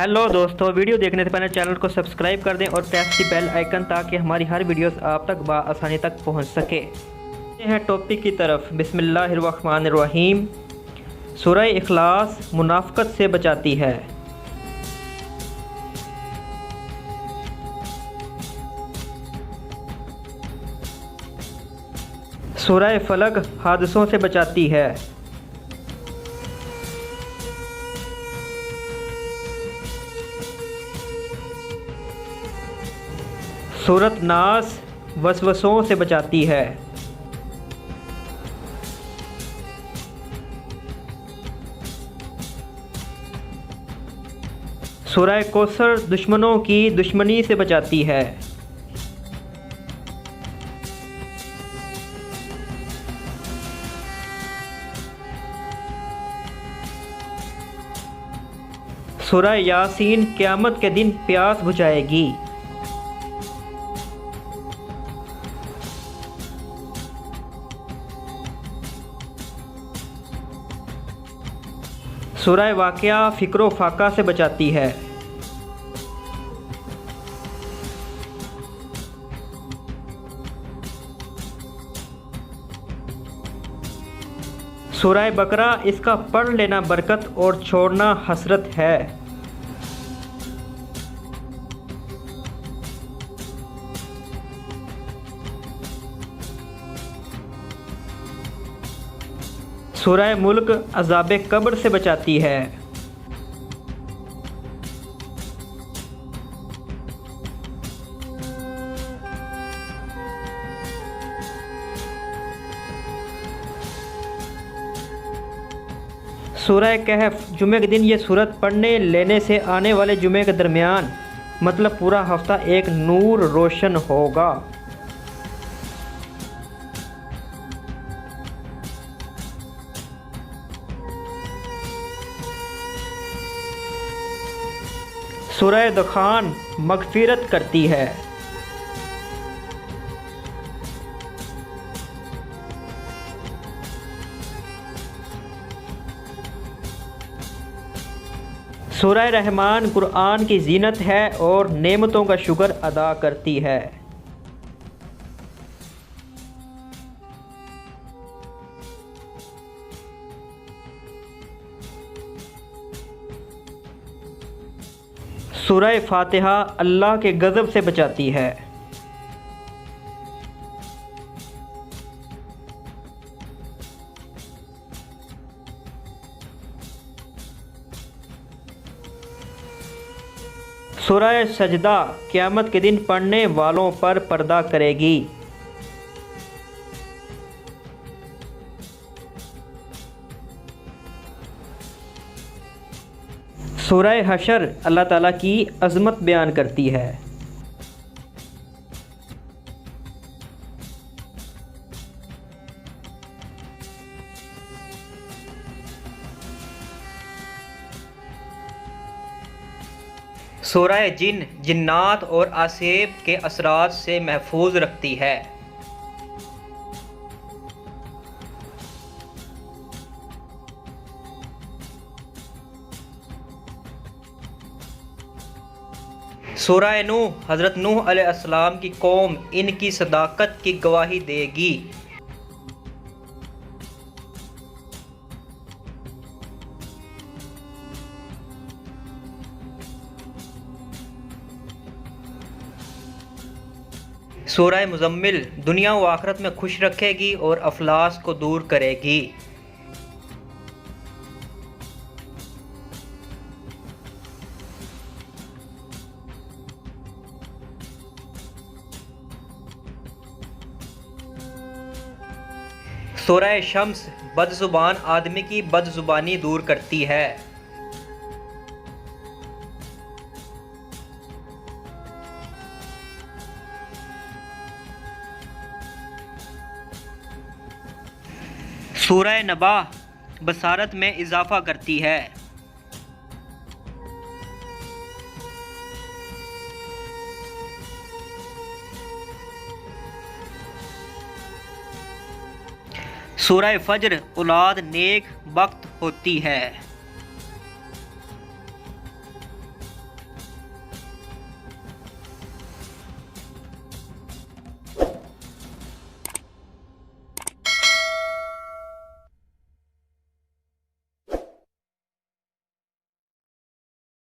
Hello दोस्तों, video देखने से पहले चैनल को सब्सक्राइब कर दें और प्रेस दी बेल आइकन ताकि हमारी हर वीडियोस आप तक आसानी तक पहुंच सके। ये है टॉपिक की तरफ। बिस्मिल्लाहिर्रहमानिर्रहीम। सूरह इखलास मुनाफ़क़त से बचाती है। सूरह फलक हादसों से बचाती है। सूरत नास वसवसों से बचाती है। सूरह कौसर दुश्मनों की दुश्मनी से बचाती है। सूरह यासीन क़यामत के दिन प्यास बुझाएगी। सूरह वाक़िया फ़िक्र फ़ाक़ा से बचाती है। सूरह बकरा इसका पढ़ लेना बरकत और छोड़ना हसरत है। सूरह मुल्क अज़ाब कब्र से बचाती है। सूरह कहफ जुमे के दिन ये सूरत पढ़ने लेने से आने वाले जुमे के दरमियान मतलब पूरा हफ्ता एक नूर रोशन होगा। सूरह दुखान मग़फ़िरत करती है। सूरह रहमान कुरान की ज़ीनत है और नेमतों का शुक्र अदा करती है। सूरह फ़ातिहा अल्लाह के गज़ब से बचाती है। सूरह सजदा क़यामत के दिन पढ़ने वालों पर पर्दा करेगी। सूरह हशर अल्लाह ताला की अज़मत बयान करती है। सूरह जिन जिन्नात और आसेब के असरात से महफूज रखती है। सूरह नूह हज़रत नूह अलैहिस्सलाम की कौम इनकी सदाकत की गवाही देगी। सूरह मुज़म्मिल दुनिया व आखिरत में खुश रखेगी और अफलास को दूर करेगी। सूरह शम्स बदजुबान आदमी की बदजुबानी दूर करती है। सूरह नबा बसारत में इजाफ़ा करती है। सूरह फज्र औलाद नेक वक्त होती है।